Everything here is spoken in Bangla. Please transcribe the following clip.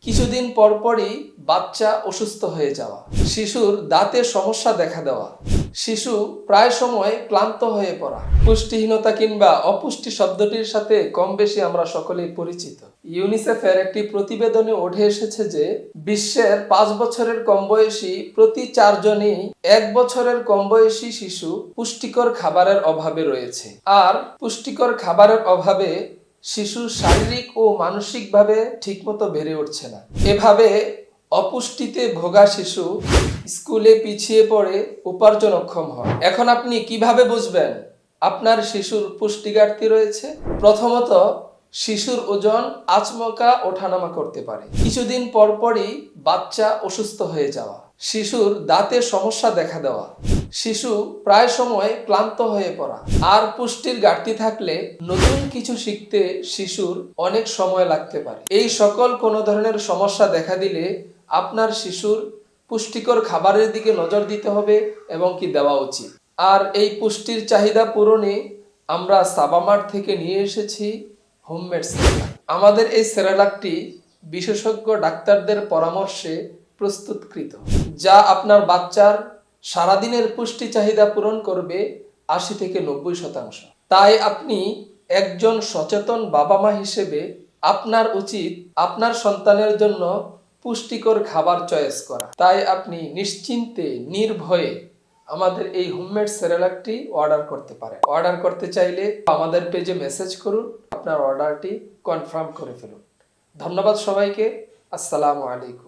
কিছুদিন পরপরই বাচ্চা অসুস্থ হয়ে যাওয়া, শিশুর দাঁতে সমস্যা দেখা দেওয়া, শিশু প্রায় সময় ক্লান্ত হয়ে পড়া। পুষ্টিহীনতা কিংবা অপুষ্টি শব্দটির সাথে কম বেশি আমরা সকলেই পরিচিত। ইউনিসেফের একটি প্রতিবেদনে উঠে এসেছে যে বিশ্বের 5 বছরের কম বয়সী প্রতি 4 জনই 1 বছরের কম বয়সী শিশু পুষ্টিকর খাবারের অভাবে রয়েছে। আর পুষ্টিকর খাবারের অভাবে শিশু শারীরিক ও মানসিকভাবে ঠিকমতো বেড়ে উঠছে না। এভাবে অপুষ্টিতে ভোগা শিশু স্কুলে পিছিয়ে পড়ে উপার্জনক্ষম হয়। এখন আপনি কিভাবে বুঝবেন আপনার শিশুর পুষ্টি ঘাটতি রয়েছে? প্রথমত, শিশুর ওজন আচমকা ওঠানামা করতে পারে। কিছুদিন পরপরই বাচ্চা অসুস্থ হয়ে যাওয়া, শিশুর দাঁতে সমস্যা দেখা দেওয়া, শিশু প্রায় সময় ক্লান্ত হয়ে পড়া। আর পুষ্টির ঘাটতি থাকলে নতুন কিছু শিখতে শিশুর অনেক সময় লাগতে পারে। এই সকল কোনো ধরনের সমস্যা দেখা দিলে আপনার শিশুর পুষ্টিকর খাবারের দিকে নজর দিতে হবে এবং কি দেওয়া উচিত। আর এই পুষ্টির চাহিদা পূরণে আমরা সাবামার্ট থেকে নিয়ে এসেছি হোমমেড সেরেলাক। আমাদের এই সেরেলাকটি বিশেষজ্ঞ ডাক্তারদের পরামর্শে প্রস্তুতকৃত, যা আপনার বাচ্চার সারাদিনের পুষ্টি চাহিদা পূরণ করবে 80 থেকে 90%। তাই আপনি একজন সচেতন বাবা মা হিসেবে আপনার উচিত আপনার সন্তানের জন্য পুষ্টিকর খাবার চয়েস করা। তাই আপনি নিশ্চিন্তে নির্ভয়ে আমাদের এই হোমমেড সেরেলাকটি অর্ডার করতে পারেন। অর্ডার করতে চাইলে আমাদের পেজে মেসেজ করুন, আপনার অর্ডারটি কনফার্ম করে ফেলুন। ধন্যবাদ সবাইকে। আসসালামু আলাইকুম।